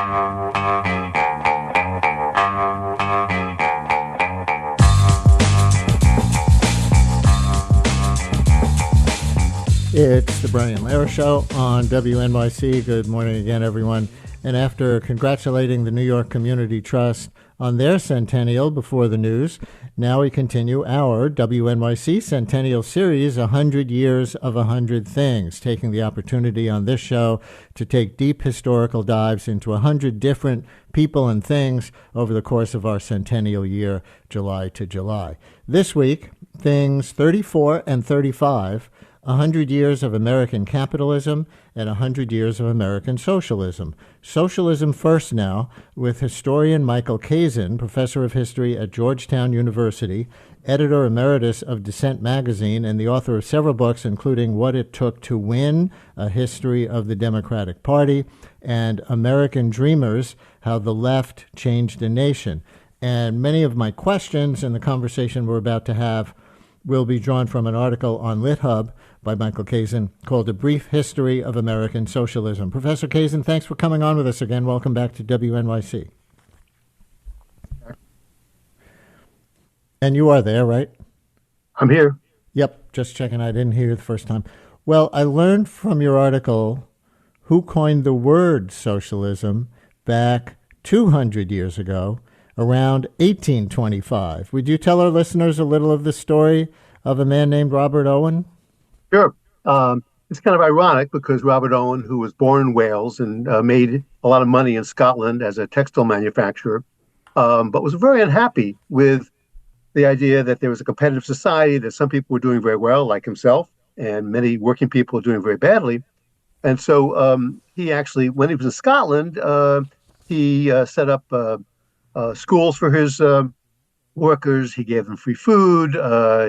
It's the Brian Lehrer Show on WNYC. Good morning again, everyone. And after congratulating the New York Community Trust on their centennial before the news, now we continue our WNYC Centennial Series, 100 Years of 100 Things, taking the opportunity on this show to take deep historical dives into 100 different people and things over the course of our centennial year, July to July. This week, things 34 and 35, 100 Years of American Capitalism and 100 Years of American Socialism. Socialism first now, with historian Michael Kazin, professor of history at Georgetown University, editor emeritus of Dissent magazine, and the author of several books, including What It Took to Win, A History of the Democratic Party, and American Dreamers, How the Left Changed a Nation. And many of my questions in the conversation we're about to have will be drawn from an article on LitHub by Michael Kazin called A Brief History of American Socialism. Professor Kazin, thanks for coming on with us again. Welcome back to WNYC. And you are there, right? I'm here. Yep, just checking. I didn't hear you the first time. Well, I learned from your article who coined the word socialism back 200 years ago, around 1825. Would you tell our listeners a little of the story of a man named Robert Owen? Sure. It's kind of ironic because Robert Owen, who was born in Wales and made a lot of money in Scotland as a textile manufacturer, but was very unhappy with the idea that there was a competitive society, that some people were doing very well, like himself, and many working people were doing very badly. And so he actually, when he was in Scotland, he set up schools for his workers. He gave them free food.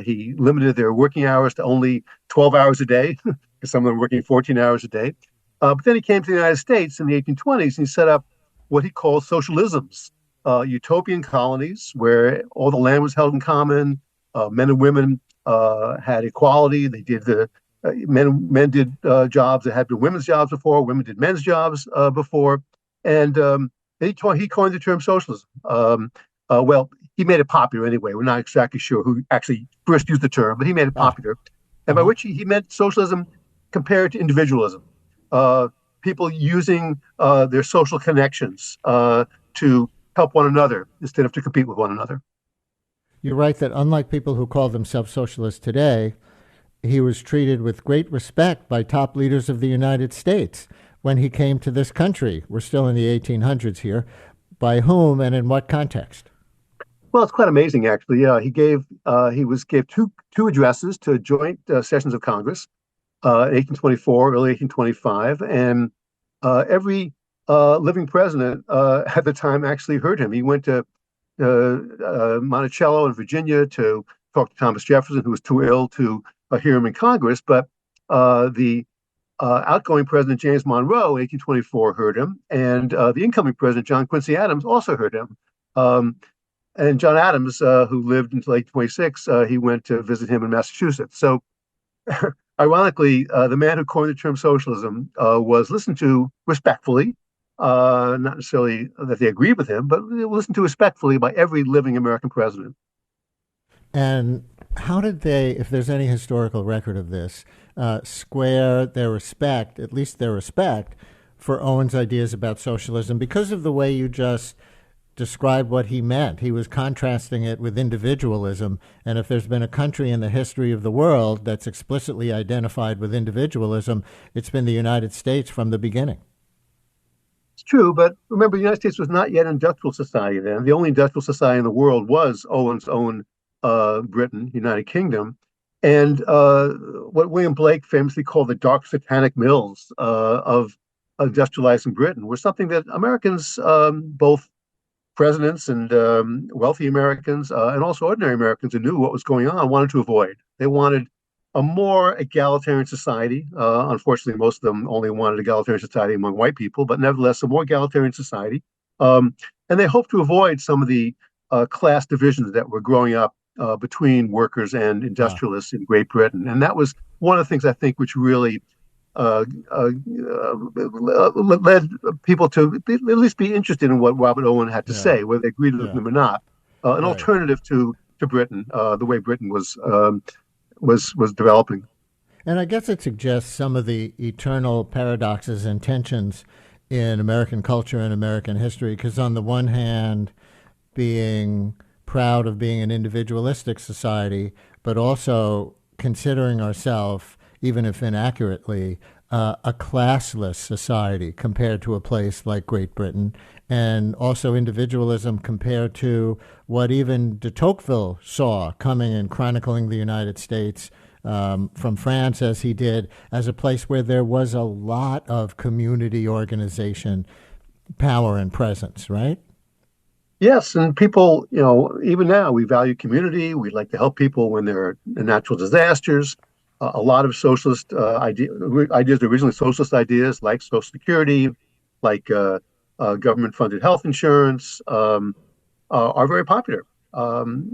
He limited their working hours to only 12 hours a day, because some of them were working 14 hours a day. But then he came to the United States in the 1820s, and he set up what he called socialisms, utopian colonies where all the land was held in common. Men and women had equality. They did men did jobs that had been women's jobs before. Women did men's jobs before. And he coined the term socialism. Well, he made it popular anyway. We're not exactly sure who actually first used the term, but he made it popular. And by which he meant socialism compared to individualism. People using their social connections to help one another instead of to compete with one another. You're right that unlike people who call themselves socialists today, he was treated with great respect by top leaders of the United States when he came to this country. We're still in the 1800s here. By whom and in what context? Well, it's quite amazing, actually. He gave two addresses to joint sessions of Congress, in 1824, early 1825, and every living president at the time actually heard him. He went to Monticello in Virginia to talk to Thomas Jefferson, who was too ill to hear him in Congress, but the outgoing President James Monroe in 1824 heard him, and the incoming President John Quincy Adams also heard him. And John Adams, who lived until 1826, he went to visit him in Massachusetts. So, ironically, the man who coined the term socialism was listened to respectfully, not necessarily that they agreed with him, but listened to respectfully by every living American president. And how did they, if there's any historical record of this, square their respect, at least their respect, for Owen's ideas about socialism? Because of the way you just described what he meant. He was contrasting it with individualism. And if there's been a country in the history of the world that's explicitly identified with individualism, it's been the United States from the beginning. It's true, but remember, the United States was not yet an industrial society then. The only industrial society in the world was Owen's own Britain, United Kingdom. And what William Blake famously called the dark satanic mills of industrializing Britain were something that Americans, both presidents and wealthy Americans and also ordinary Americans who knew what was going on, wanted to avoid. They wanted a more egalitarian society. Unfortunately, most of them only wanted egalitarian society among white people, but nevertheless, a more egalitarian society. And they hoped to avoid some of the class divisions that were growing up between workers and industrialists in Great Britain. And that was one of the things I think which really led people to at least be interested in what Robert Owen had to Yeah. say, whether they agreed with Yeah. him or not. An Right. alternative to Britain, the way Britain was developing. And I guess it suggests some of the eternal paradoxes and tensions in American culture and American history. Because on the one hand, being proud of being an individualistic society, but also considering ourselves, even if inaccurately, a classless society compared to a place like Great Britain, and also individualism compared to what even de Tocqueville saw coming and chronicling the United States from France as he did, as a place where there was a lot of community organization, power, and presence, right? Yes, and people, even now we value community. We like to help people when there are natural disasters. A lot of socialist ideas, originally socialist ideas like Social Security, like government-funded health insurance, are very popular,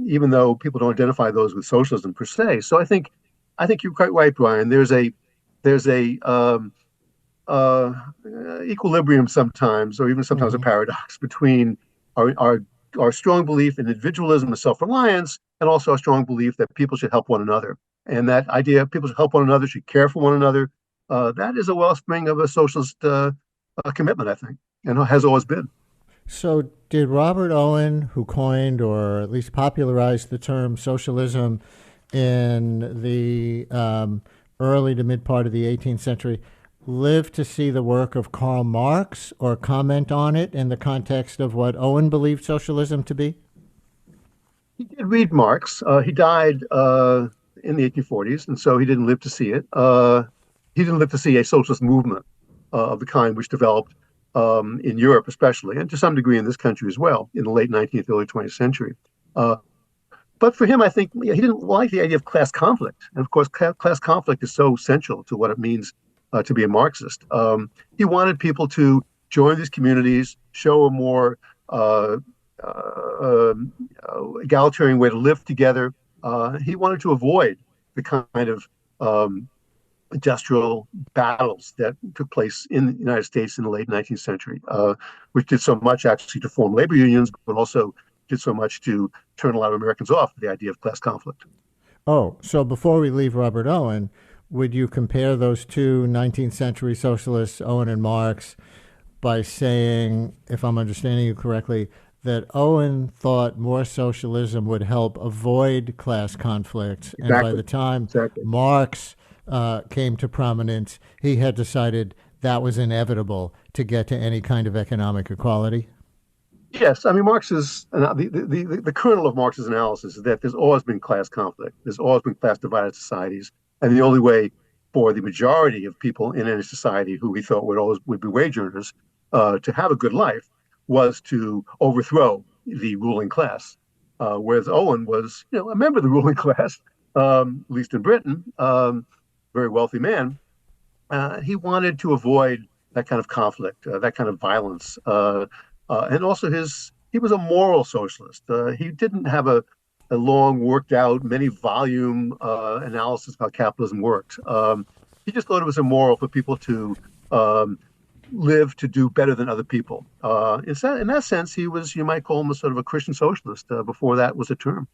even though people don't identify those with socialism per se. So I think you're quite right, Brian. There's a uh, equilibrium sometimes, or even sometimes a Mm-hmm. paradox between our our our strong belief in individualism and self-reliance, and also a strong belief that people should help one another. And that idea, people should help one another, should care for one another, that is a wellspring of a socialist commitment, I think, and has always been. So, did Robert Owen, who coined or at least popularized the term socialism in the early to mid part of the 18th century, live to see the work of Karl Marx or comment on it in the context of what Owen believed socialism to be? He did read Marx. He died in the 1840s, and so he didn't live to see it. He didn't live to see a socialist movement of the kind which developed in Europe, especially, and to some degree in this country as well, in the late 19th, early 20th century. Uh, but for him, I think he didn't like the idea of class conflict. And of course, class conflict is so central to what it means to be a Marxist. He wanted people to join these communities, show a more uh, egalitarian way to live together. He wanted to avoid the kind of industrial battles that took place in the United States in the late 19th century, which did so much actually to form labor unions, but also did so much to turn a lot of Americans off the idea of class conflict. Oh, so before we leave Robert Owen, would you compare those two 19th century socialists, Owen and Marx, by saying, if I'm understanding you correctly, that Owen thought more socialism would help avoid class conflicts, and by Exactly. the time Exactly. Marx came to prominence, he had decided that was inevitable to get to any kind of economic equality? Yes, I mean Marx's the kernel of Marx's analysis is that there's always been class conflict. There's always been class divided societies, and the only way for the majority of people in any society who we thought would be wage earners to have a good life was to overthrow the ruling class. Whereas Owen was, a member of the ruling class, at least in Britain, very wealthy man. He wanted to avoid that kind of conflict, that kind of violence, and also he was a moral socialist. He didn't have a long, worked out, many volume analysis of how capitalism worked. He just thought it was immoral for people to live to do better than other people. In that sense, he was, you might call him a sort of a Christian socialist before that was a term.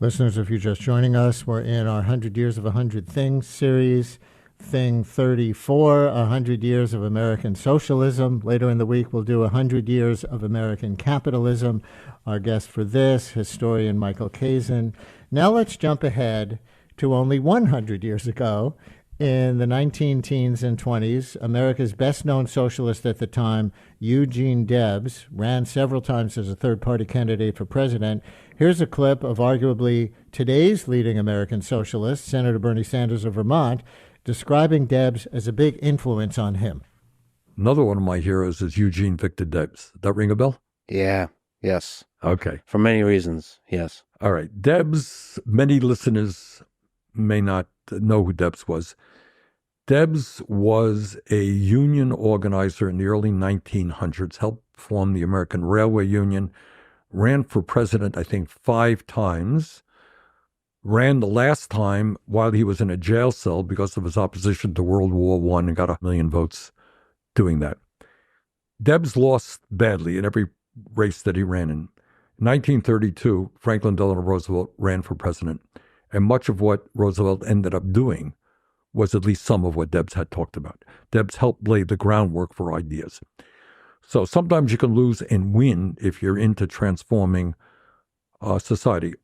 Listeners, if you're just joining us, we're in our 100 Years of 100 Things series. Thing 34, 100 Years of American Socialism. Later in the week, we'll do 100 Years of American Capitalism. Our guest for this, historian Michael Kazin. Now let's jump ahead to only 100 years ago. In the 19 teens and 20s, America's best-known socialist at the time, Eugene Debs, ran several times as a third-party candidate for president. Here's a clip of arguably today's leading American socialist, Senator Bernie Sanders of Vermont, describing Debs as a big influence on him. Another one of my heroes is Eugene Victor Debs. That ring a bell? Yeah. Yes. Okay. For many reasons. Yes. All right. Debs, many listeners may not know who Debs was. Debs was a union organizer in the early 1900s, helped form the American Railway Union, ran for president, I think, 5 times, ran the last time while he was in a jail cell because of his opposition to World War I and got 1 million votes doing that. Debs lost badly in every race that he ran in. In 1932, Franklin Delano Roosevelt ran for president, and much of what Roosevelt ended up doing was at least some of what Debs had talked about. Debs helped lay the groundwork for ideas. So sometimes you can lose and win if you're into transforming society.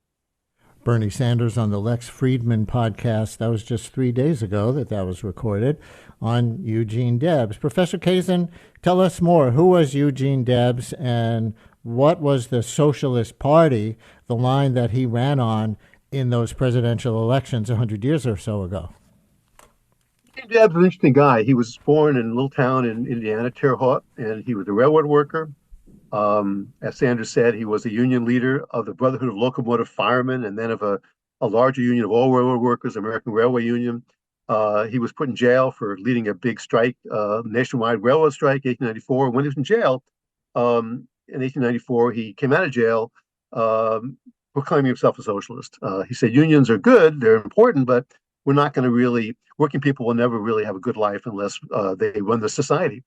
Bernie Sanders on the Lex Friedman podcast, that was just 3 days ago that was recorded, on Eugene Debs. Professor Kazin, tell us more. Who was Eugene Debs, and what was the Socialist Party, the line that he ran on in those presidential elections 100 years or so ago? Eugene Debs was an interesting guy. He was born in a little town in Indiana, Terre Haute, and he was a railroad worker. As Sanders said, he was a union leader of the Brotherhood of Locomotive Firemen and then of a larger union of all railroad workers, American Railway Union. He was put in jail for leading a big strike, nationwide railroad strike, 1894. When he was in jail in 1894, he came out of jail proclaiming himself a socialist. He said, unions are good, they're important, but we're not going to really, working people will never really have a good life unless they run the society.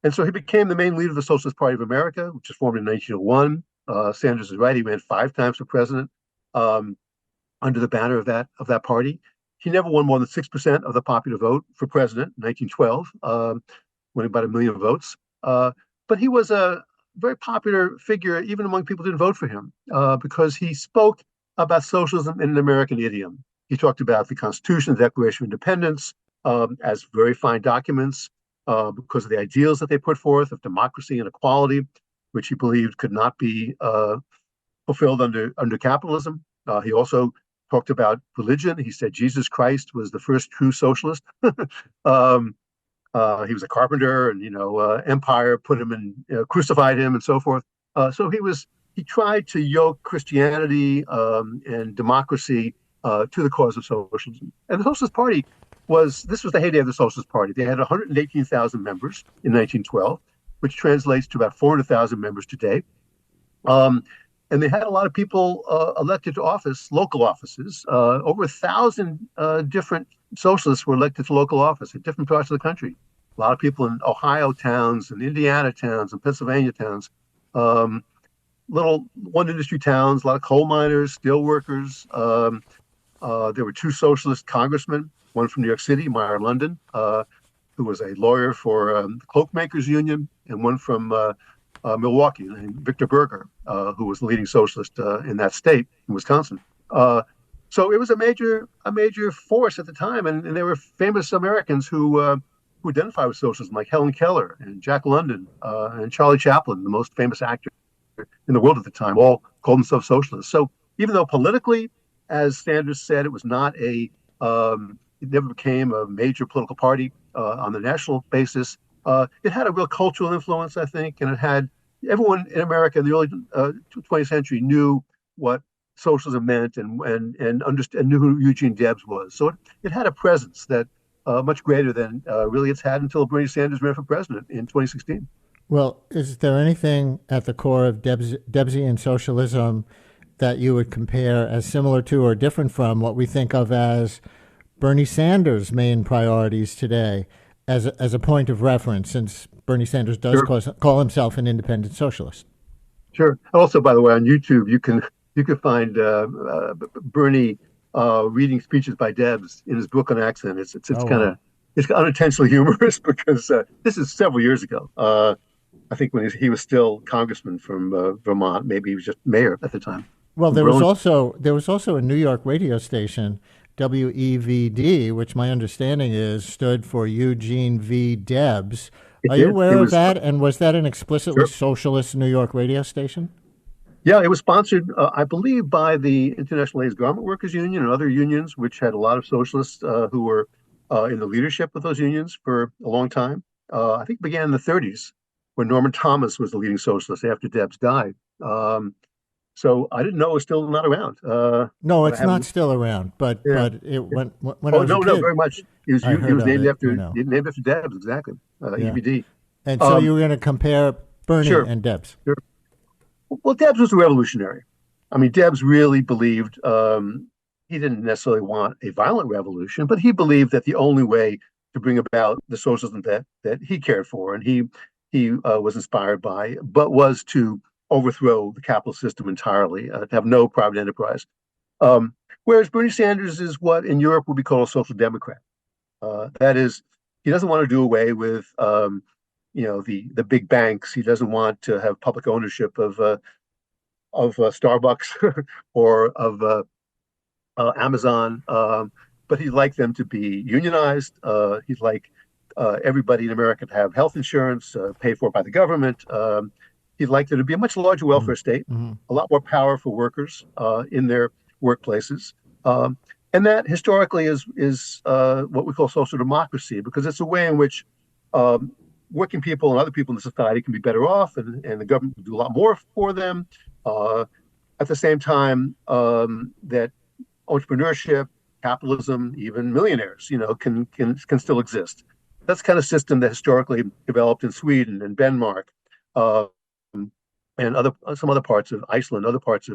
And so he became the main leader of the Socialist Party of America, which was formed in 1901. Sanders is right; he ran 5 times for president under the banner of that party. He never won more than 6% of the popular vote for president in 1912, winning about 1 million votes. But he was a very popular figure, even among people who didn't vote for him, because he spoke about socialism in an American idiom. He talked about the Constitution, the Declaration of Independence, as very fine documents. Because of the ideals that they put forth of democracy and equality, which he believed could not be fulfilled under capitalism. He also talked about religion. He said Jesus Christ was the first true socialist. He was a carpenter, and empire put him in, crucified him, and so forth. So he tried to yoke Christianity and democracy to the cause of socialism. And the Socialist Party this was the heyday of the Socialist Party. They had 118,000 members in 1912, which translates to about 400,000 members today. And they had a lot of people elected to office, local offices. Over 1,000 different socialists were elected to local office in different parts of the country. A lot of people in Ohio towns and Indiana towns and Pennsylvania towns, little one industry towns, a lot of coal miners, steel workers. There were 2 socialist congressmen, one from New York City, Meyer London, who was a lawyer for the Cloakmakers Union, and one from Milwaukee, named Victor Berger, who was the leading socialist in that state, in Wisconsin. So it was a major force at the time, and there were famous Americans who identified with socialism, like Helen Keller and Jack London and Charlie Chaplin, the most famous actor in the world at the time, all called themselves socialists. So even though politically, as Sanders said, it was not it never became a major political party on the national basis. It had a real cultural influence, I think, and it had everyone in America in the early 20th century knew what socialism meant and understood and knew who Eugene Debs was. So it had a presence that much greater than really it's had until Bernie Sanders ran for president in 2016. Well, is there anything at the core of Debsian socialism that you would compare as similar to or different from what we think of as Bernie Sanders' main priorities today as a point of reference, since Bernie Sanders does call himself an independent socialist? Sure. Also, by the way, on YouTube, you can find Bernie reading speeches by Debs in his Brooklyn accent. It's it's unintentionally humorous because this is several years ago. I think when he was still congressman from Vermont, maybe he was just mayor at the time. Well, there was also a New York radio station, WEVD, which my understanding stood for Eugene V. Debs. Are you aware of that? And was that an explicitly socialist New York radio station? Yeah, it was sponsored, I believe, by the International Ladies Garment Workers Union and other unions, which had a lot of socialists who were in the leadership of those unions for a long time. I think it began in the 30s, when Norman Thomas was the leading socialist after Debs died. So I didn't know it was still not around. No, it's not still around, but it when I was a kid, very much. He was named after Debs, exactly. EBD. And so you were going to compare Bernie and Debs. Sure. Well, Debs was a revolutionary. I mean, Debs really believed he didn't necessarily want a violent revolution, but he believed that the only way to bring about the socialism that he cared for and he was inspired by, but was to overthrow the capitalist system entirely, to have no private enterprise. Whereas Bernie Sanders is what in Europe would be called a social democrat. That is, he doesn't want to do away with the big banks. He doesn't want to have public ownership of Starbucks or of Amazon, but he'd like them to be unionized. He'd like everybody in America to have health insurance paid for by the government. He'd like there to be a much larger welfare state, a lot more power for workers in their workplaces. And that historically is what we call social democracy, because it's a way in which working people and other people in the society can be better off, and the government can do a lot more for them. At the same time, that entrepreneurship, capitalism, even millionaires, can still exist. That's the kind of system that historically developed in Sweden and Denmark, and some other parts of Iceland, other parts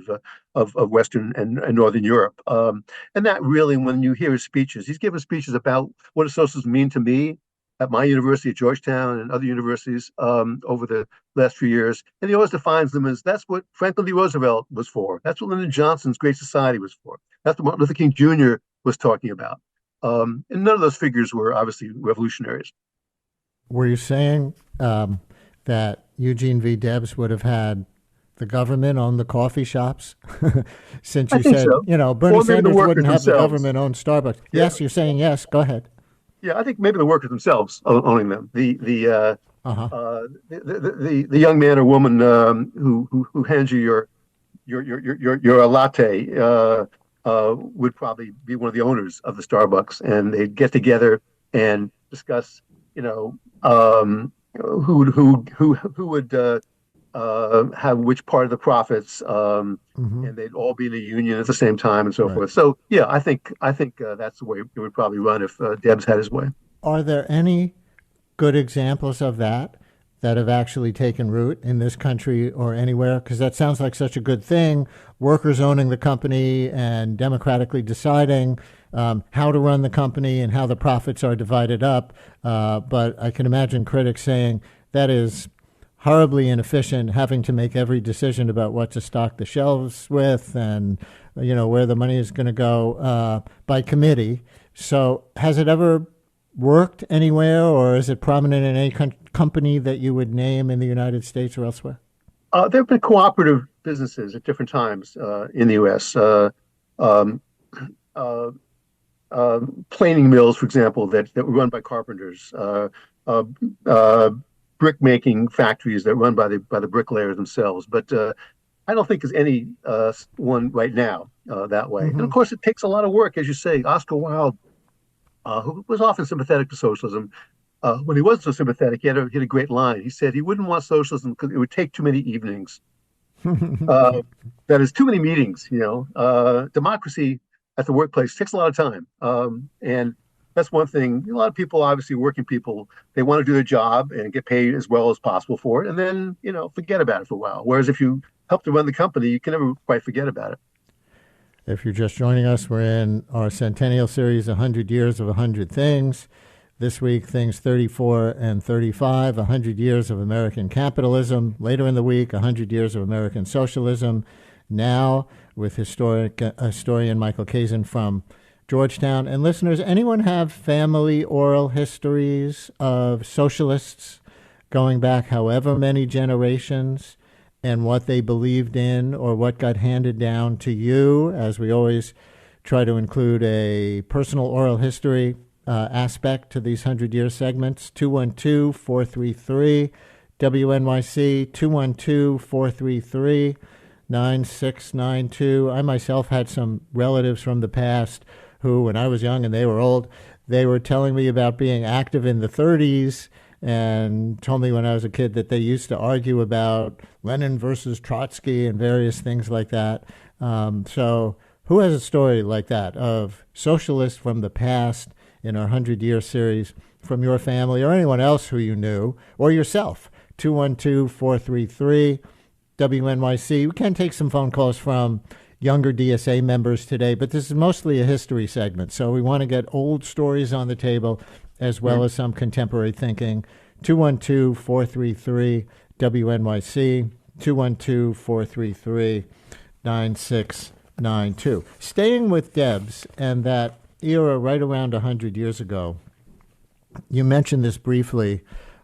of Western and Northern Europe. And that really, when you hear his speeches, he's given speeches about what does socialism mean to me at my university at Georgetown and other universities over the last few years. And he always defines them as that's what Franklin D. Roosevelt was for. That's what Lyndon Johnson's Great Society was for. That's what Martin Luther King Jr. was talking about. And none of those figures were obviously revolutionaries. Were you saying that Eugene V. Debs would have had the government own the coffee shops? Since you said, so. Bernie Sanders wouldn't have the government own Starbucks. Yeah. Yes, you're saying yes. Go ahead. Yeah, I think maybe the workers themselves owning them. The young man or woman who hands you your latte would probably be one of the owners of the Starbucks, and they'd get together and discuss, who would have which part of the profits, and they'd all be in a union at the same time and so forth. So yeah, I think that's the way it would probably run if Debs had his way. Are there any good examples of that have actually taken root in this country or anywhere? Because that sounds like such a good thing. Workers owning the company and democratically deciding how to run the company and how the profits are divided up. But I can imagine critics saying that is horribly inefficient, having to make every decision about what to stock the shelves with and, where the money is going to go by committee. So has it ever worked anywhere, or is it prominent in any company that you would name in the United States or elsewhere? There have been cooperative businesses at different times in the U.S. Planing mills, for example, that were run by carpenters, brick making factories that run by the bricklayers themselves. But I don't think there's any one right now that way. And of course, it takes a lot of work, as you say. Oscar Wilde, who was often sympathetic to socialism, when he wasn't so sympathetic, he had a great line. He said he wouldn't want socialism because it would take too many evenings. That is, too many meetings. Democracy at the workplace takes a lot of time, and that's one thing. A lot of people, obviously working people, they want to do their job and get paid as well as possible for it, and then forget about it for a while. Whereas if you help to run the company, you can never quite forget about it. If you're just joining us, we're in our centennial series, 100 Years of 100 Things. This week, things 34 and 35, 100 Years of American Capitalism. Later in the week, 100 Years of American Socialism. Now, with historian Michael Kazin from Georgetown. And listeners, anyone have family oral histories of socialists going back however many generations, and what they believed in or what got handed down to you? As we always try to include a personal oral history aspect to these 100-year segments. 212-433 WNYC, 212-433-9692. I myself had some relatives from the past who, when I was young and they were old, they were telling me about being active in the 30s and told me when I was a kid that they used to argue about Lenin versus Trotsky and various things like that. So who has a story like that of socialists from the past in our 100-year series from your family or anyone else who you knew or yourself? 212-433 WNYC. We can take some phone calls from younger DSA members today, but this is mostly a history segment. So we want to get old stories on the table as well as some contemporary thinking. 212-433-WNYC, 212-433-9692. Staying with Debs and that era right around 100 years ago, you mentioned this briefly,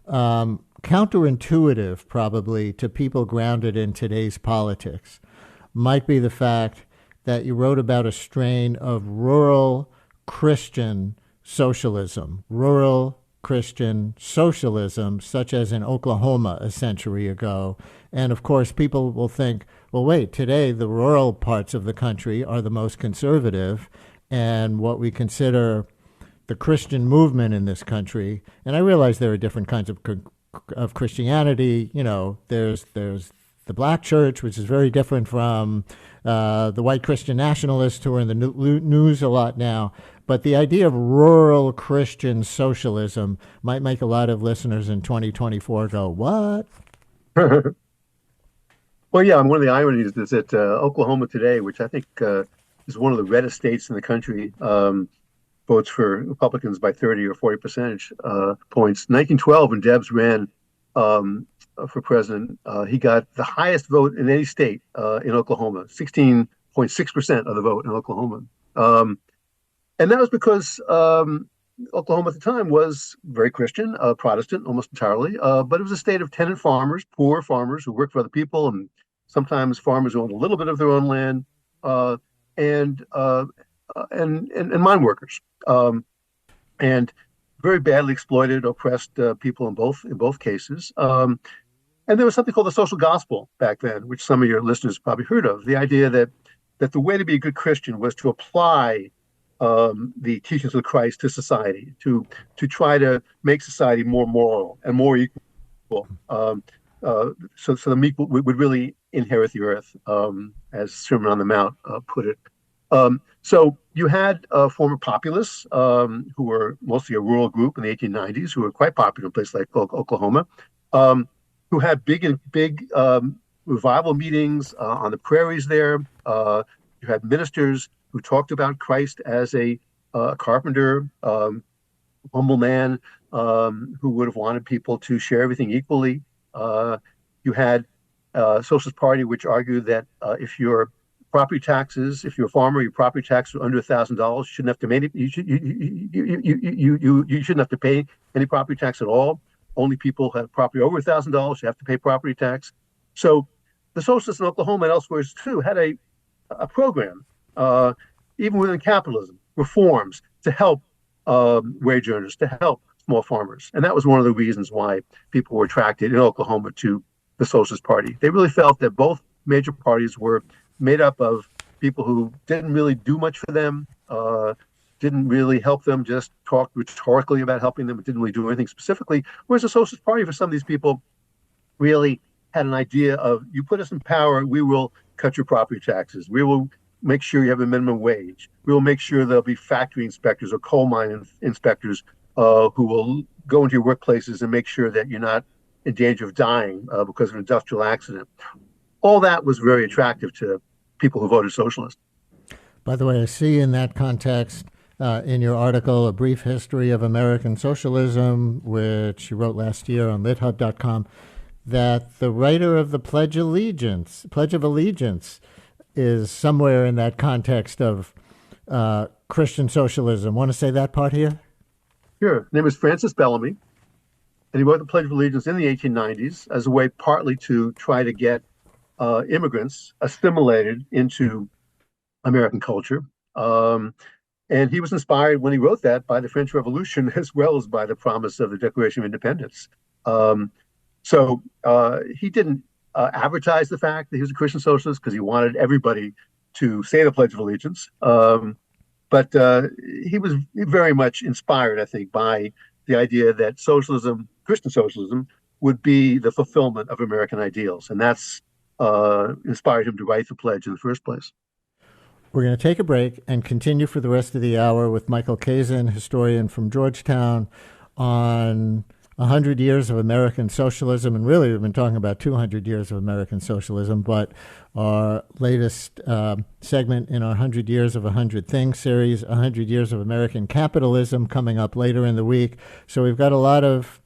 counterintuitive probably to people grounded in today's politics might be the fact that you wrote about a strain of rural Christian socialism, such as in Oklahoma a century ago. And of course, people will think, well, wait, today the rural parts of the country are the most conservative, and what we consider the Christian movement in this country, and I realize there are different kinds of Christianity. You know, there's the black church, which is very different from the white Christian nationalists who are in the news a lot now. But the idea of rural Christian socialism might make a lot of listeners in 2024 go, what? Well, yeah, one of the ironies is that Oklahoma today, which I think is one of the reddest states in the country, votes for Republicans by 30 or 40 percentage points. 1912, when Debs ran for president, he got the highest vote in any state in Oklahoma, 16.6% of the vote in Oklahoma. And that was because Oklahoma at the time was very Christian, Protestant almost entirely, but it was a state of tenant farmers, poor farmers who worked for other people, and sometimes farmers who owned a little bit of their own land, and mine workers, and very badly exploited, oppressed people in both cases. And there was something called the social gospel back then, which some of your listeners probably heard of. The idea that the way to be a good Christian was to apply the teachings of Christ to society, to try to make society more moral and more equal, so the meek would really inherit the earth, as Sermon on the Mount put it. So you had former populists who were mostly a rural group in the 1890s, who were quite popular in places like Oklahoma, who had big revival meetings on the prairies there. You had ministers who talked about Christ as a carpenter, humble man who would have wanted people to share everything equally. You had a Socialist Party which argued that if your property taxes, if you're a farmer, your property taxes are under $1,000, you shouldn't have to pay you shouldn't have to pay any property tax at all. Only people who have property over $1,000 have to pay property tax. So the socialists in Oklahoma and elsewhere too had a program, even within capitalism, reforms to help wage earners, to help small farmers. And that was one of the reasons why people were attracted in Oklahoma to the Socialist Party. They really felt that both major parties were made up of people who didn't really do much for them, didn't really help them, just talked rhetorically about helping them, but didn't really do anything specifically. Whereas the Socialist Party, for some of these people, really had an idea of, you put us in power, we will cut your property taxes. We will make sure you have a minimum wage. We will make sure there'll be factory inspectors or coal mine inspectors who will go into your workplaces and make sure that you're not in danger of dying because of an industrial accident. All that was very attractive to people who voted socialist. By the way, I see in that context, in your article, A Brief History of American Socialism, which you wrote last year on lithub.com, that the writer of the Pledge of Allegiance is somewhere in that context of Christian socialism. Want to say that part here? Sure. His name is Francis Bellamy, and he wrote the Pledge of Allegiance in the 1890s as a way partly to try to get immigrants assimilated into American culture. And he was inspired when he wrote that by the French Revolution as well as by the promise of the Declaration of Independence. So he didn't advertise the fact that he was a Christian socialist because he wanted everybody to say the Pledge of Allegiance. But he was very much inspired, I think, by the idea that socialism, Christian socialism, would be the fulfillment of American ideals. And that's inspired him to write the pledge in the first place. We're going to take a break and continue for the rest of the hour with Michael Kazin, historian from Georgetown, on 100 years of American socialism, and really we've been talking about 200 years of American socialism, but our latest segment in our 100 Years of 100 Things series, 100 Years of American Capitalism, coming up later in the week. So we've got a lot of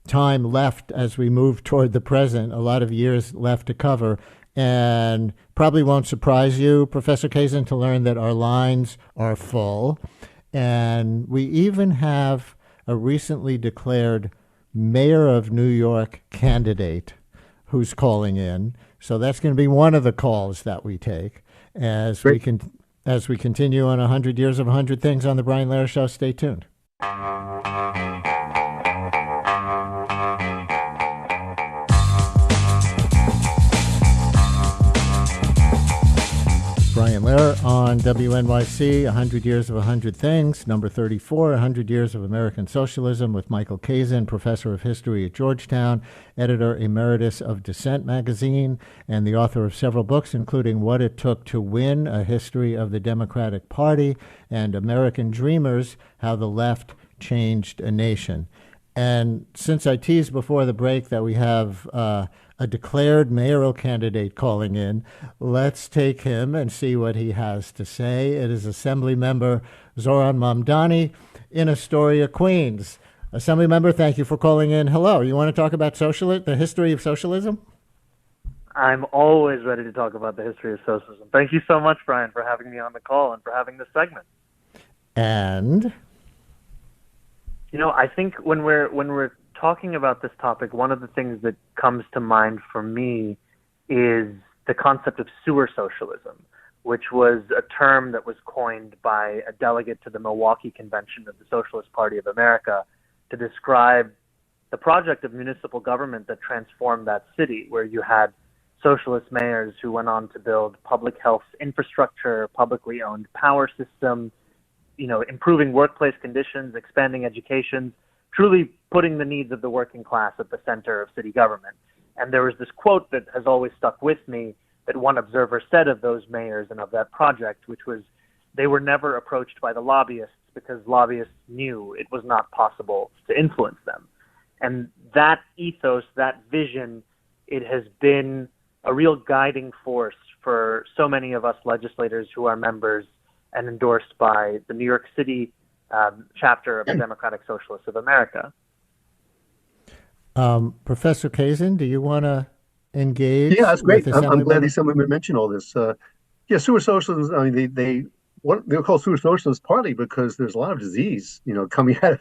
time left as we move toward the present, a lot of years left to cover. And probably won't surprise you, Professor Kazin, to learn that our lines are full. And we even have a recently declared mayor of New York candidate who's calling in. So that's going to be one of the calls that we take as we continue on 100 Years of 100 Things on the Brian Lehrer Show. Stay tuned. Brian Lehrer on WNYC, 100 Years of 100 Things, number 34, 100 Years of American Socialism, with Michael Kazin, professor of history at Georgetown, editor emeritus of Dissent magazine, and the author of several books, including What It Took to Win, A History of the Democratic Party, and American Dreamers, How the Left Changed a Nation. And since I teased before the break that we have a declared mayoral candidate calling in, let's take him and see what he has to say. It is Assembly Member Zoran Mamdani in Astoria, Queens. Assembly Member, thank you for calling in. Hello. You want to talk about the history of socialism? I'm always ready to talk about the history of socialism. Thank you so much, Brian, for having me on the call and for having this segment. And I think when we're talking about this topic, one of the things that comes to mind for me is the concept of sewer socialism, which was a term that was coined by a delegate to the Milwaukee Convention of the Socialist Party of America to describe the project of municipal government that transformed that city, where you had socialist mayors who went on to build public health infrastructure, publicly owned power system, improving workplace conditions, expanding education, truly putting the needs of the working class at the center of city government. And there was this quote that has always stuck with me that one observer said of those mayors and of that project, which was, they were never approached by the lobbyists because lobbyists knew it was not possible to influence them. And that ethos, that vision, it has been a real guiding force for so many of us legislators who are members and endorsed by the New York City chapter of the Democratic Socialists of America. Professor Kazin, do you want to engage? Yeah, that's great. I'm glad someone mentioned all this. Sewer socialism, I mean, they were called sewer socialists partly because there's a lot of disease, coming out of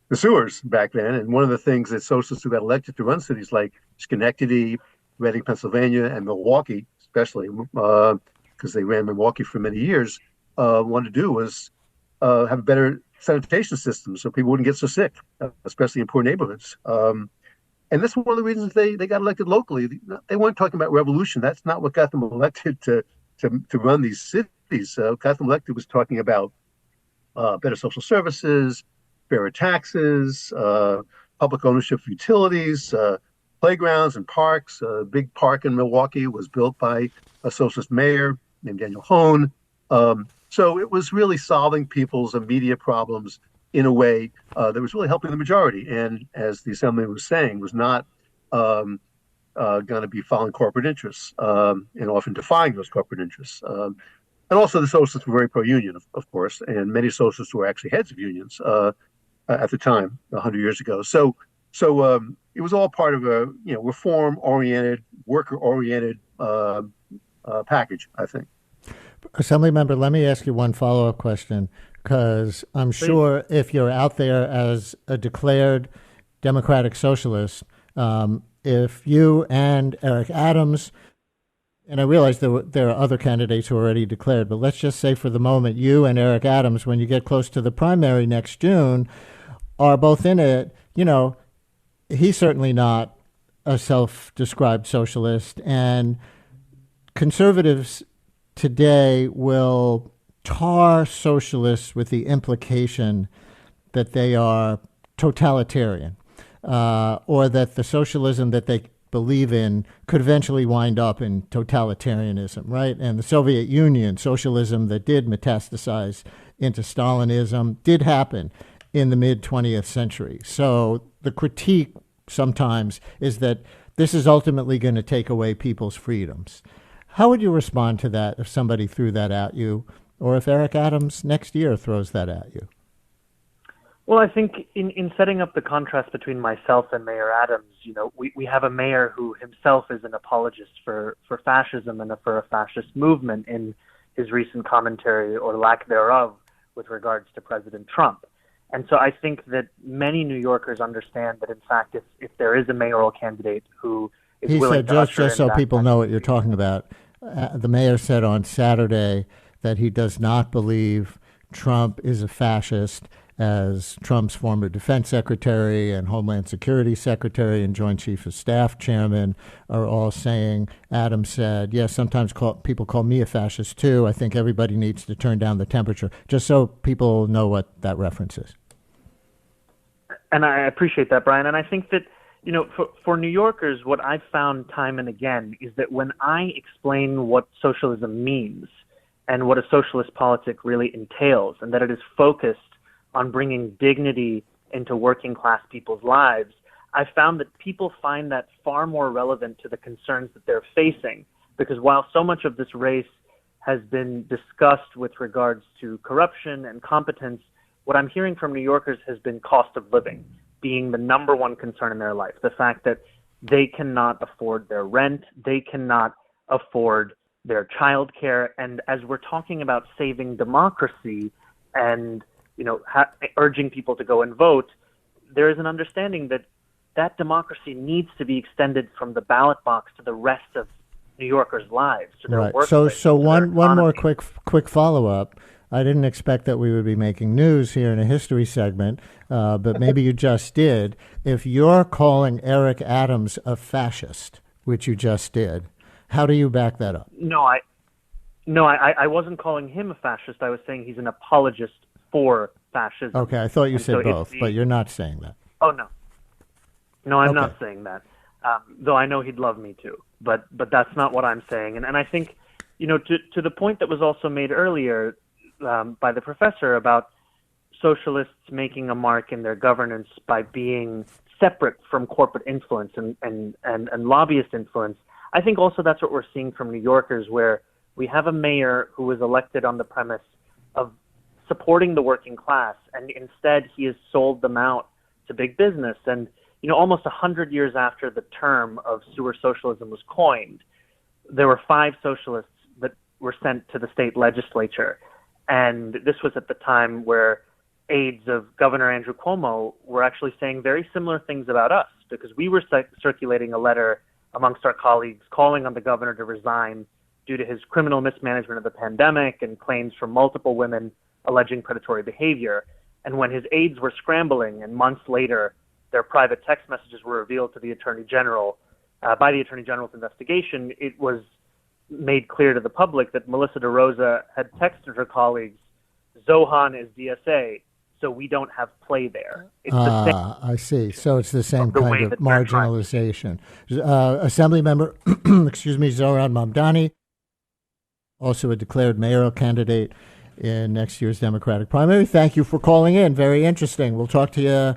the sewers back then. And one of the things that socialists who got elected to run cities like Schenectady, Reading, Pennsylvania, and Milwaukee, especially, because they ran Milwaukee for many years, wanted to do was have a better sanitation system so people wouldn't get so sick, especially in poor neighborhoods. And that's one of the reasons they got elected locally. They weren't talking about revolution. That's not what got them elected to run these cities. Got them elected was talking about better social services, fairer taxes, public ownership of utilities, playgrounds and parks. A big park in Milwaukee was built by a socialist mayor named Daniel Hone. So it was really solving people's immediate problems in a way that was really helping the majority. And as the Assembly was saying, was not going to be following corporate interests and often defying those corporate interests. And also the socialists were very pro-union, of course, and many socialists were actually heads of unions at the time, 100 years ago. So it was all part of a reform-oriented, worker-oriented package, I think. Assembly Member, let me ask you one follow-up question, because I'm sure if you're out there as a declared Democratic Socialist, if you and Eric Adams, and I realize there are other candidates who are already declared, but let's just say for the moment, you and Eric Adams, when you get close to the primary next June, are both in it. He's certainly not a self-described socialist, and conservatives today will tar socialists with the implication that they are totalitarian, or that the socialism that they believe in could eventually wind up in totalitarianism, right? And the Soviet Union, socialism that did metastasize into Stalinism, did happen. in the mid-20th century. So the critique sometimes is that this is ultimately going to take away people's freedoms. How would you respond to that if somebody threw that at you, or if Eric Adams next year throws that at you? Well, I think in setting up the contrast between myself and Mayor Adams, we have a mayor who himself is an apologist for fascism and for a fascist movement in his recent commentary, or lack thereof, with regards to President Trump. And so I think that many New Yorkers understand that, in fact, if there is a mayoral candidate who is willing to usher in just so that people know what you're talking about, the mayor said on Saturday that he does not believe Trump is a fascist, as Trump's former defense secretary and Homeland Security secretary and Joint Chief of Staff chairman are all saying. Adams said, yes, sometimes people call me a fascist too. I think everybody needs to turn down the temperature, just so people know what that reference is. And I appreciate that, Brian. And I think that, for New Yorkers, what I've found time and again is that when I explain what socialism means and what a socialist politic really entails, and that it is focused on bringing dignity into working class people's lives, I found that people find that far more relevant to the concerns that they're facing. Because while so much of this race has been discussed with regards to corruption and competence, what I'm hearing from New Yorkers has been cost of living being the number one concern in their life. The fact that they cannot afford their rent, they cannot afford their child care. And as we're talking about saving democracy and urging people to go and vote, there is an understanding that that democracy needs to be extended from the ballot box to the rest of New Yorkers' lives, to their workplace. So one more quick follow-up. I didn't expect that we would be making news here in a history segment, but maybe you just did. If you're calling Eric Adams a fascist, which you just did, how do you back that up? No, I wasn't calling him a fascist. I was saying he's an apologist for fascism. Okay, I thought you said both, but you're not saying that. Oh, no. No, I'm not saying that, though I know he'd love me to. But that's not what I'm saying. And I think, to the point that was also made earlier by the professor about socialists making a mark in their governance by being separate from corporate influence and lobbyist influence, I think also that's what we're seeing from New Yorkers, where we have a mayor who was elected on the premise of supporting the working class, and instead he has sold them out to big business. And almost 100 years after the term of sewer socialism was coined, there were 5 socialists that were sent to the state legislature, and this was at the time where aides of Governor Andrew Cuomo were actually saying very similar things about us, because we were circulating a letter amongst our colleagues calling on the governor to resign due to his criminal mismanagement of the pandemic and claims from multiple women alleging predatory behavior. And when his aides were scrambling, and months later their private text messages were revealed to the Attorney General by the Attorney General's investigation, it was made clear to the public that Melissa DeRosa had texted her colleagues, Zohan is DSA, so we don't have play there. It's the same. I see. So it's the same kind of marginalization. Assemblymember, Zoran Mamdani, also a declared mayoral candidate in next year's Democratic primary. Thank you for calling in. Very interesting. We'll talk to you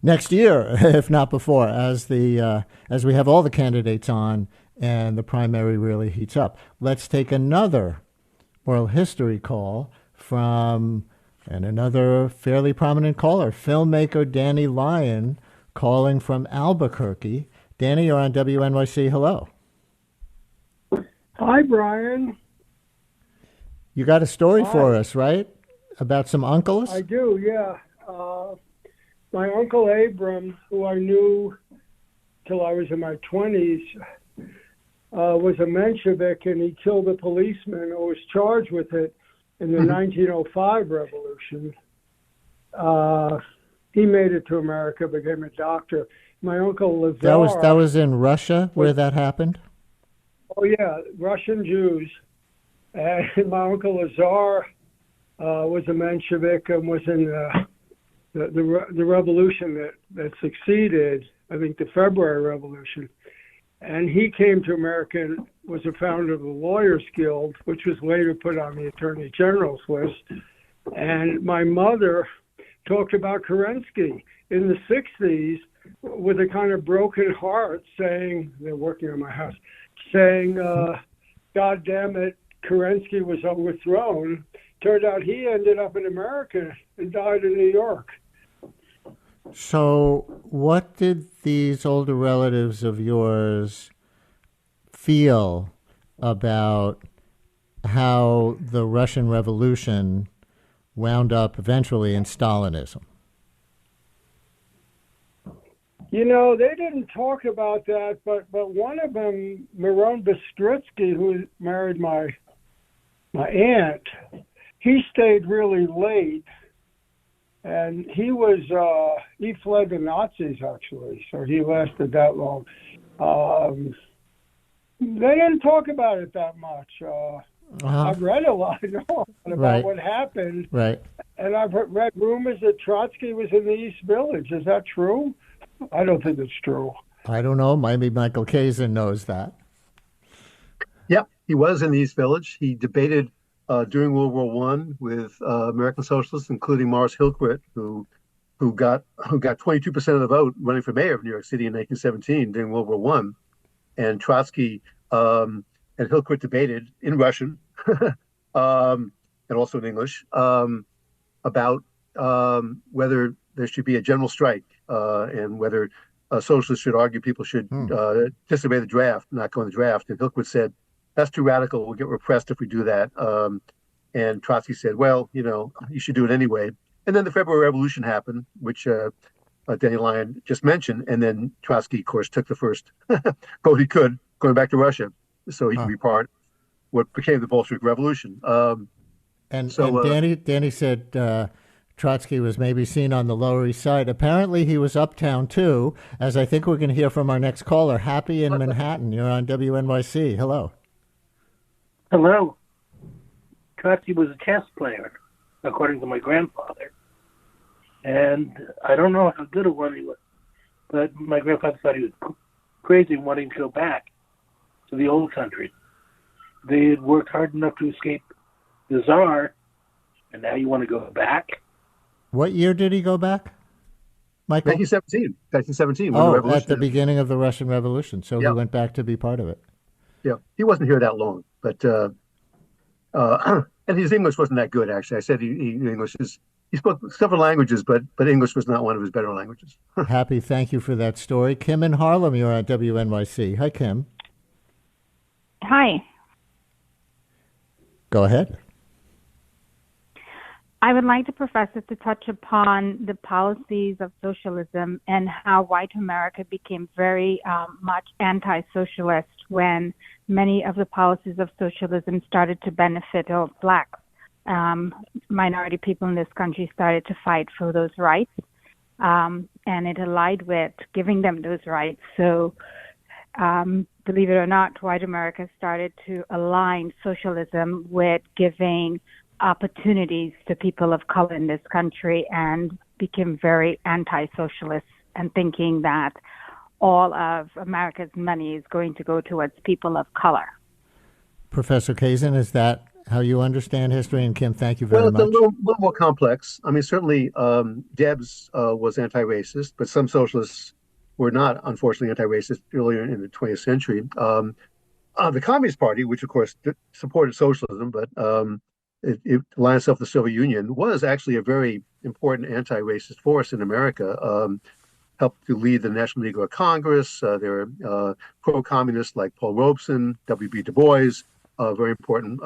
next year, if not before, as we have all the candidates on and the primary really heats up. Let's take another oral history call from another fairly prominent caller, filmmaker Danny Lyon, calling from Albuquerque. Danny, you're on WNYC. Hello. Hi, Brian. You got a story for us, right? About some uncles? I do, yeah. My Uncle Abram, who I knew till I was in my 20s, was a Menshevik, and he killed a policeman who was charged with it in the 1905 revolution. He made it to America, became a doctor. My uncle Lazar... That was in Russia where that happened? Oh, yeah, Russian Jews. And my uncle Lazar was a Menshevik and was in the revolution that succeeded, I think the February Revolution. And he came to America and was a founder of the Lawyers Guild, which was later put on the Attorney General's list. And my mother talked about Kerensky in the 60s with a kind of broken heart, saying, they're working on my house, saying, God damn it, Kerensky was overthrown. Turned out he ended up in America and died in New York. So what did these older relatives of yours feel about how the Russian Revolution wound up eventually in Stalinism? You know, they didn't talk about that, but one of them, Miron Bystritsky, who married my aunt, he stayed really late, and he fled the Nazis, actually, so he lasted that long. They didn't talk about it that much. I've read a lot, about what happened. Right. And I've read rumors that Trotsky was in the East Village. Is that true? I don't think it's true. I don't know. Maybe Michael Kazin knows that. Yep, he was in the East Village. He debated during World War I with American socialists, including Morris Hillquit, who got 22% of the vote running for mayor of New York City in 1917 during World War I. And Trotsky and Hillquit debated in Russian and also in English about whether there should be a general strike and whether socialists should argue people should disobey the draft, not go in the draft. And Hillquit said, that's too radical. We'll get repressed if we do that. And Trotsky said, well, you should do it anyway. And then the February Revolution happened, which Daniel Lyon just mentioned. And then Trotsky, of course, took the first vote he could, going back to Russia, so he could be part of what became the Bolshevik Revolution. And Danny said Trotsky was maybe seen on the Lower East Side. Apparently he was uptown too, as I think we're going to hear from our next caller, Happy in Manhattan. You're on WNYC. Hello. Hello. Trotsky was a chess player, according to my grandfather. And I don't know how good a one he was, but my grandfather thought he was crazy wanting to go back to the old country. They had worked hard enough to escape the Tsar, and now you want to go back? What year did he go back, Michael? 1917. Oh, at the beginning of the Russian Revolution. So he went back to be part of it. Yeah, he wasn't here that long, but and his English wasn't that good, actually. I said he spoke several languages, but English was not one of his better languages. Happy, thank you for that story. Kim in Harlem, you're on WNYC. Hi, Kim. Hi. Go ahead. I would like the professor to touch upon the policies of socialism and how white America became very much anti-socialist when many of the policies of socialism started to benefit all blacks. Minority people in this country started to fight for those rights, and it allied with giving them those rights. So, believe it or not, white America started to align socialism with giving opportunities to people of color in this country and became very anti-socialist and thinking that all of America's money is going to go towards people of color. Professor Kazin, is that how you understand history? And Kim, thank you very much. Well, it's a little more complex. I mean, certainly Debs was anti-racist, but some socialists were not, unfortunately, anti-racist earlier in the 20th century. The Communist Party, which, of course, supported socialism, but it aligned itself with the Soviet Union, was actually a very important anti-racist force in America. Helped to lead the National Negro Congress. There were pro-communists like Paul Robeson, W.B. Du Bois, very important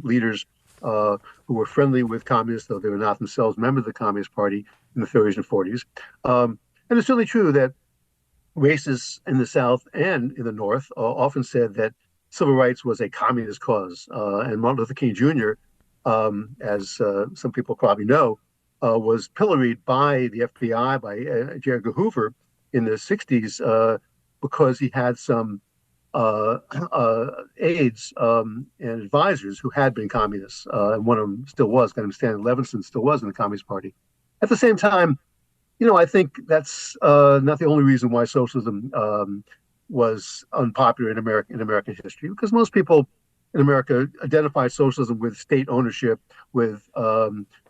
leaders who were friendly with communists, though they were not themselves members of the Communist Party in the 30s and 40s. And it's certainly true that racists in the South and in the North often said that civil rights was a communist cause. And Martin Luther King Jr., as some people probably know, was pilloried by the FBI, by J. Edgar Hoover in the 60s because he had some aides and advisors who had been communists. And one of them still was, a guy named Stanley Levinson still was in the Communist Party. At the same time, I think that's not the only reason why socialism was unpopular in American history, because most people in America identify socialism with state ownership, with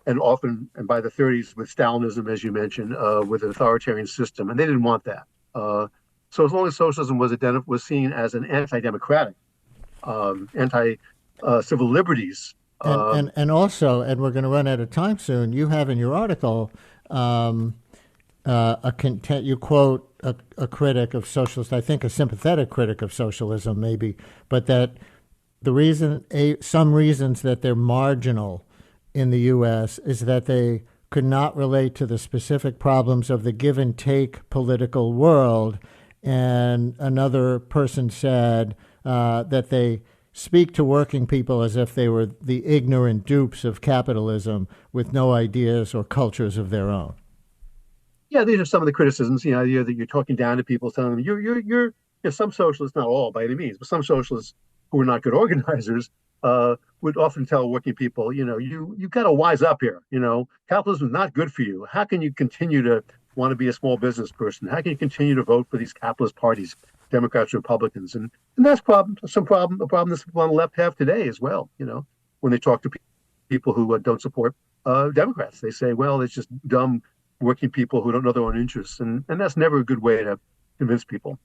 and often, and by the 30s, with Stalinism, as you mentioned, with an authoritarian system, and they didn't want that. So as long as socialism was seen as an anti-democratic, anti-civil liberties. And also, and we're going to run out of time soon, you have in your article you quote a critic of socialist, I think a sympathetic critic of socialism maybe, but that some reasons that they're marginal in the U.S. is that they could not relate to the specific problems of the give and take political world. And another person said that they speak to working people as if they were the ignorant dupes of capitalism with no ideas or cultures of their own. Yeah, these are some of the criticisms. The idea that you're talking down to people, telling them you're some socialists, not all by any means, but some socialists who are not good organizers would often tell working people, you got to wise up here. Capitalism is not good for you. How can you continue to want to be a small business person? How can you continue to vote for these capitalist parties, Democrats, Republicans? And that's a problem that people on the left have today as well. When they talk to people who don't support Democrats, they say, well, it's just dumb working people who don't know their own interests. And that's never a good way to convince people.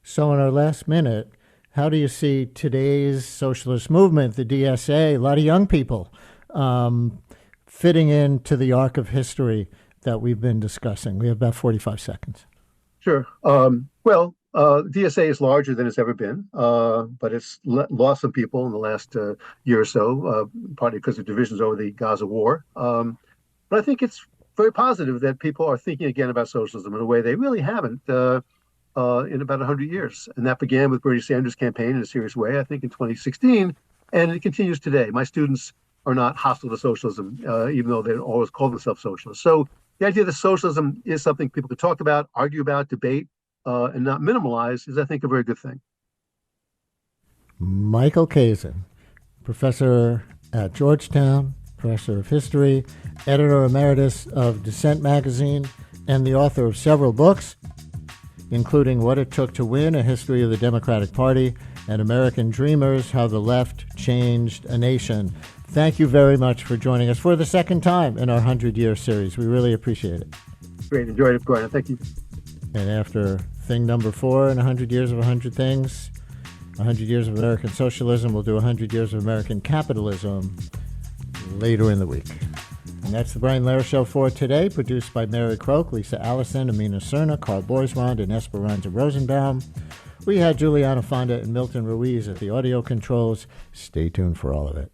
So in our last minute, how do you see today's socialist movement, the DSA, a lot of young people, fitting into the arc of history that we've been discussing? We have about 45 seconds. Sure. DSA is larger than it's ever been, but it's lost some people in the last year or so, partly because of divisions over the Gaza war. But I think it's very positive that people are thinking again about socialism in a way they really haven't in about 100 years. And that began with Bernie Sanders' campaign in a serious way, I think, in 2016, and it continues today. My students are not hostile to socialism, even though they don't always call themselves socialists. So the idea that socialism is something people could talk about, argue about, debate, and not minimalize is, I think, a very good thing. Michael Kazin, professor at Georgetown, professor of history, editor emeritus of Dissent magazine, and the author of several books, including What It Took to Win, A History of the Democratic Party, and American Dreamers, How the Left Changed a Nation. Thank you very much for joining us for the second time in our 100-year series. We really appreciate it. Great. Enjoyed it, Brian. Thank you. And after thing number 4 in 100 Years of 100 Things, 100 Years of American Socialism, we'll do 100 Years of American Capitalism later in the week. And that's the Brian Lehrer Show for today, produced by Mary Croak, Lisa Allison, Amina Cerna, Carl Boisrond, and Esperanza Rosenbaum. We had Juliana Fonda and Milton Ruiz at the audio controls. Stay tuned for all of it.